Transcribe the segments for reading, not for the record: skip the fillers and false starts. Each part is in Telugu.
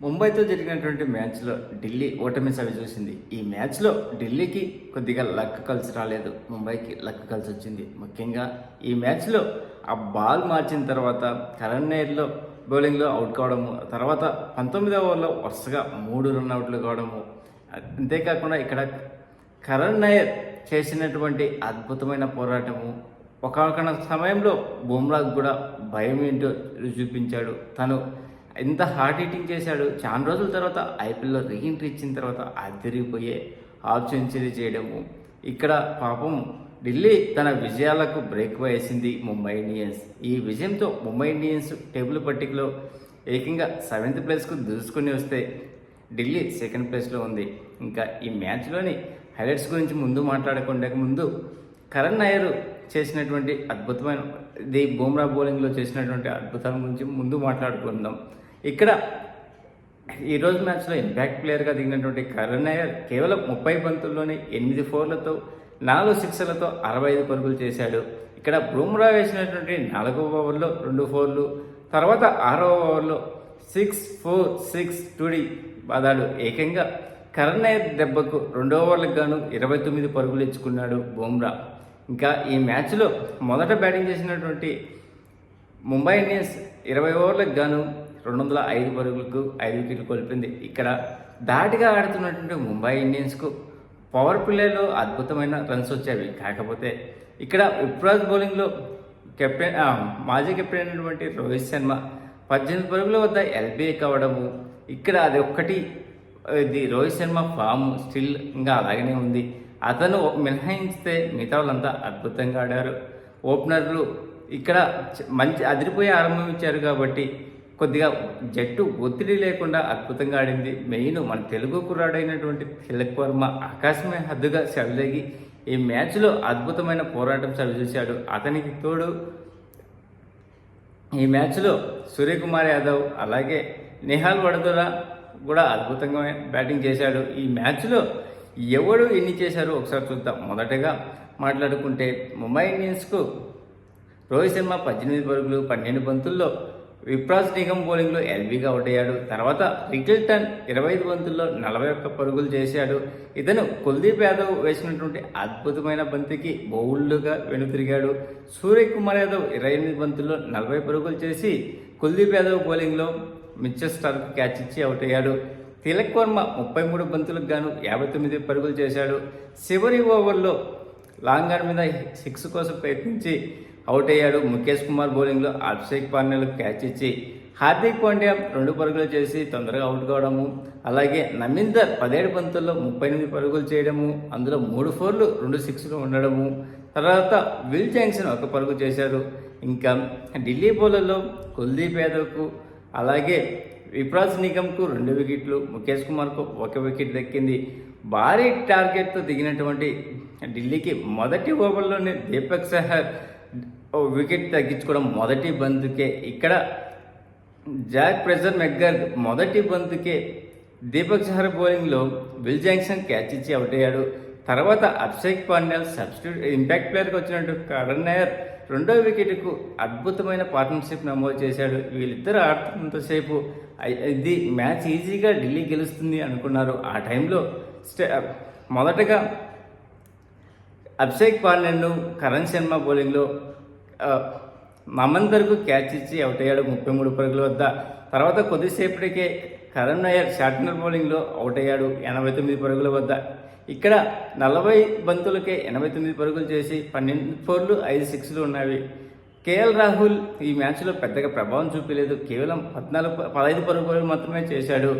ముంబైతో జరిగినటువంటి మ్యాచ్లో ఢిల్లీ ఓటమి చవి చూసింది. ఈ మ్యాచ్లో ఢిల్లీకి కొద్దిగా లక్ కలిసి రాలేదు, ముంబైకి లక్ కలిసి వచ్చింది. ముఖ్యంగా ఈ మ్యాచ్లో ఆ బాల్ మార్చిన తర్వాత కరణ్ నాయర్లో బౌలింగ్లో అవుట్ కావడము, తర్వాత 19వ ఓవర్లో వరుసగా 3 రన్అట్లు కావడము, అంతేకాకుండా ఇక్కడ కరణ్ నాయర్ చేసినటువంటి అద్భుతమైన పోరాటము, ఒకానొక సమయంలో బుమ్రాకు కూడా భయం ఏంటో చూపించాడు. తను ఎంత హార్ట్ హీటింగ్ చేశాడు. చాలా రోజుల తర్వాత ఐపీఎల్లో రీఎంట్రీ ఇచ్చిన తర్వాత అదిరిపోయే హాఫ్ సెంచరీ చేయడము. ఇక్కడ పాపం ఢిల్లీ తన విజయాలకు బ్రేక్ వేసింది ముంబై ఇండియన్స్. ఈ విజయంతో ముంబై ఇండియన్స్ టేబుల్ పట్టికలో ఏకంగా 7th ప్లేస్కు దూసుకొని వస్తే ఢిల్లీ 2nd ప్లేస్లో ఉంది. ఇంకా ఈ మ్యాచ్లోని హైలైట్స్ గురించి ముందు కరణ్ నాయర్ చేసినటువంటి అద్భుతమైన బుమ్రా బౌలింగ్లో చేసినటువంటి అద్భుతాల గురించి ముందు మాట్లాడుకుందాం. ఇక్కడ ఈరోజు మ్యాచ్లో ఇంపాక్ట్ ప్లేయర్గా దిగినటువంటి కరణ్ నాయర్ కేవలం 30 బంతుల్లోనే 8 4లతో 4 6లతో 65 పరుగులు చేశాడు. ఇక్కడ బుమ్రా వేసినటువంటి 4వ ఓవర్లో 2 4లు, తర్వాత 6వ ఓవర్లో 6 4 6 2 బాదాడు. ఏకంగా కరణ్ నాయర్ దెబ్బకు 2 ఓవర్లకు గాను 29 పరుగులు ఇచ్చుకున్నాడు బుమ్రా. ఇంకా ఈ మ్యాచ్లో మొదట బ్యాటింగ్ చేసినటువంటి ముంబై ఇండియన్స్ 20 ఓవర్లకు గాను 205 పరుగులకు 5 వికెట్లు కోల్పోయింది. ఇక్కడ ధాటిగా ఆడుతున్నటువంటి ముంబై ఇండియన్స్కు పవర్ ప్లేలో అద్భుతమైన రన్స్ వచ్చేవి. కాకపోతే ఇక్కడ యువరాజ్ బౌలింగ్లో మాజీ కెప్టెన్ అయినటువంటి రోహిత్ శర్మ 18 పరుగుల వద్ద ఎల్బీఏ కావడము, ఇక్కడ అది ఒక్కటి రోహిత్ శర్మ ఫామ్ స్టిల్ ఇంకా అలాగనే ఉంది. అతను మినహాయిస్తే మిగతా వాళ్ళంతా అద్భుతంగా ఆడారు. ఓపెనర్లు ఇక్కడ మంచి అదిరిపోయే ఆరంభం ఇచ్చారు కాబట్టి కొద్దిగా జట్టు ఒత్తిడి లేకుండా అద్భుతంగా ఆడింది. మెయిన్ మన తెలుగు కుర్రాడైనటువంటి తిలక్ వర్మ ఆకాశమే హద్దుగా చెలరేగి ఈ మ్యాచ్లో అద్భుతమైన పోరాటం చవిచూశాడు. అతనికి తోడు ఈ మ్యాచ్లో సూర్యకుమార్ యాదవ్ అలాగే నిహాల్ వడోదరా కూడా అద్భుతంగా బ్యాటింగ్ చేశాడు. ఈ మ్యాచ్లో ఎవరు ఎన్ని చేశారో ఒకసారి చూద్దాం. మొదటగా మాట్లాడుకుంటే ముంబై ఇండియన్స్కు రోహిత్ శర్మ 18 పరుగులు 12 బంతుల్లో, యువరాజ్ నిగమ్ బౌలింగ్లో ఎల్బీగా అవుట్ అయ్యాడు. తర్వాత రికిల్టన్ 25 బంతుల్లో 41 పరుగులు చేశాడు. ఇతను కుల్దీప్ యాదవ్ వేసినటువంటి అద్భుతమైన బంతికి బౌల్డ్గా వెనుతిరిగాడు. సూర్యకుమార్ యాదవ్ 28 బంతుల్లో 40 పరుగులు చేసి కుల్దీప్ యాదవ్ బౌలింగ్లో మిచెల్ స్టార్క్ క్యాచ్ ఇచ్చి అవుట్ అయ్యాడు. తిలక్ వర్మ 33 బంతులకు గాను 59 పరుగులు చేశాడు. చివరి ఓవర్లో లాంగ్ ఆన్ మీద 6 కోసం ప్రయత్నించి అవుట్ అయ్యాడు. ముఖేష్ కుమార్ బౌలింగ్లో అభిషేక్ పాండ్యాలకు క్యాచ్ ఇచ్చి హార్దిక్ పాండ్యా 2 పరుగులు చేసి తొందరగా అవుట్ కావడము, అలాగే నమీందర్ 17 బంతుల్లో 38 పరుగులు చేయడము, అందులో 3 4లు 2 6లు ఉండడము, తర్వాత విల్ జాంక్సన్ 1 పరుగు చేశారు. ఇంకా ఢిల్లీ బౌలర్లో కుల్దీప్ యాదవ్కు అలాగే యువరాజ్ నిగమ్కు 2 వికెట్లు, ముఖేష్ కుమార్కు 1 వికెట్ దక్కింది. భారీ టార్గెట్తో దిగినటువంటి ఢిల్లీకి మొదటి ఓవర్లోనే దీపక్ చహర్ వికెట్ తగ్గించుకోవడం మొదటి బంతుకే. ఇక్కడ జాక్ ప్రెజర్ మెగ్గర్ మొదటి బంతుకే దీపక్ చహర్ బౌలింగ్లో విల్ జాంక్సన్ క్యాచ్ ఇచ్చి అవుట్ అయ్యాడు. తర్వాత అభిషేక్ పాండ్యా సబ్స్టిట్యూట్ ఇంపాక్ట్ ప్లేయర్కి వచ్చినట్టు కరణ్ నాయర్ 2వ వికెట్కు అద్భుతమైన పార్ట్నర్షిప్ నమోదు చేశాడు. వీళ్ళిద్దరు ఆడుతున్నంతసేపు ఇది మ్యాచ్ ఈజీగా ఢిల్లీ గెలుస్తుంది అనుకున్నారు. ఆ టైంలో మొదటగా అభిషేక్ పాండ్యాను కరణ్ శర్మ బౌలింగ్లో మమందర్కు క్యాచ్ ఇచ్చి అవుట్ అయ్యాడు 33 పరుగుల వద్ద. తర్వాత కొద్దిసేపటికే కరణ్ నాయర్ షార్ట్నర్ బౌలింగ్లో అవుట్ అయ్యాడు 89 పరుగుల వద్ద. ఇక్కడ 40 బంతులకే 89 పరుగులు చేసి 12 4లు 5 6లు ఉన్నవి. కేఎల్ రాహుల్ ఈ మ్యాచ్లో పెద్దగా ప్రభావం చూపలేదు, కేవలం 15 పరుగులు మాత్రమే చేశాడు.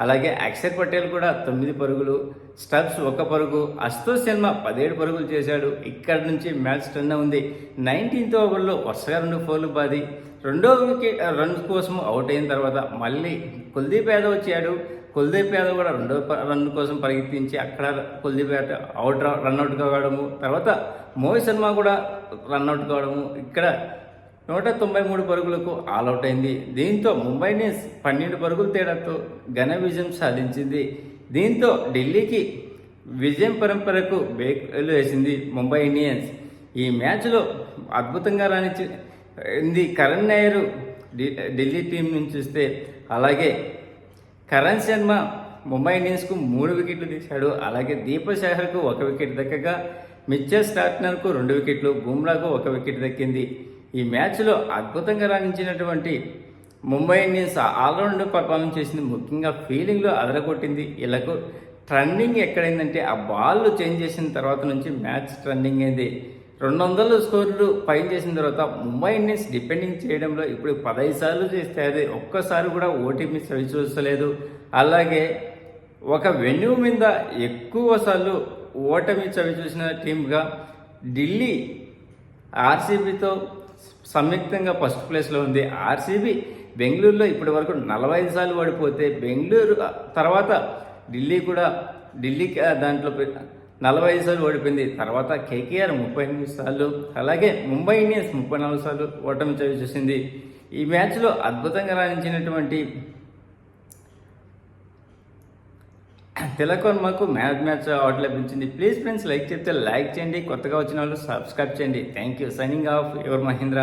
అలాగే అక్షర్ పటేల్ కూడా 9 పరుగులు, స్టబ్స్ 1 పరుగు, అశుతోష్ శర్మ 17 పరుగులు చేశాడు. ఇక్కడ నుంచి మ్యాచ్ టర్న్ ఉంది. 19th ఓవర్లో వరుసగా 2 4లు బాది 2వ వికెట్ రన్ కోసం అవుట్ అయిన తర్వాత మళ్ళీ కుల్దీప్ యాదవ్ వచ్చాడు. కుల్దీప్ యాదవ్ కూడా 2వ రన్ కోసం పరిగెత్తించి అక్కడ కుల్దీప్ యాదవ్ రన్అట్ కావడము, తర్వాత మోహిత్ శర్మ కూడా రన్అట్ కావడము, ఇక్కడ 193 పరుగులకు ఆల్అవుట్ అయింది. దీంతో ముంబై ఇండియన్స్ 12 పరుగుల తేడాతో ఘన విజయం సాధించింది. దీంతో ఢిల్లీకి విజయం పరంపరకు బేలు వేసింది ముంబై ఇండియన్స్. ఈ మ్యాచ్లో అద్భుతంగా రాణించింది కరణ్ నాయర్ ఢిల్లీ టీం నుంచి చూస్తే, అలాగే కరణ్ శర్మ ముంబై ఇండియన్స్కు 3 వికెట్లు తీశాడు. అలాగే దీపక్ చహర్కు 1 వికెట్ దక్కగా మిచెల్ స్టార్నర్కు 2 వికెట్లు, బుమ్రాకు 1 వికెట్ దక్కింది. ఈ మ్యాచ్లో అద్భుతంగా రాణించినటువంటి ముంబై ఇండియన్స్ ఆల్రౌండ్ పర్ఫార్మెన్స్ చేసింది. ముఖ్యంగా ఫీల్డింగ్లో అదరగొట్టింది. వీళ్ళకు ట్రెండింగ్ ఎక్కడైందంటే ఆ బాల్ చేంజ్ చేసిన తర్వాత నుంచి మ్యాచ్ ట్రెండింగ్ అయింది. 200 స్కోర్లు పైన చేసిన తర్వాత ముంబై ఇండియన్స్ డిపెండింగ్ చేయడంలో ఇప్పుడు 15 సార్లు చేస్తే అది ఒక్కసారి కూడా ఓటీపీ సరి చూస్తలేదు. అలాగే ఒక వెన్యూ మీద ఎక్కువ సార్లు ఓటమి చవి చూసిన టీమ్గా ఢిల్లీ ఆర్సీబీతో సంయుక్తంగా ఫస్ట్ ప్లేస్లో ఉంది. ఆర్సీబీ బెంగళూరులో ఇప్పటి వరకు 45 సార్లు ఓడిపోతే బెంగళూరు తర్వాత ఢిల్లీకి దాంట్లో 45 సార్లు ఓడిపోయింది. తర్వాత కేకేఆర్ 38 సార్లు, అలాగే ముంబై ఇండియన్స్ 34 సార్లు ఓటమి చవి చూసింది. ఈ మ్యాచ్లో అద్భుతంగా రాణించినటువంటి తిలక్ వర్మకు మ్యాచ్ అవార్డు లభించింది. ప్లీజ్ ఫ్రెండ్స్, లైక్ చేస్తే లైక్ చేయండి, కొత్తగా వచ్చిన వాళ్ళు సబ్స్క్రైబ్ చేయండి. Thank you. Signing off your Mahindra.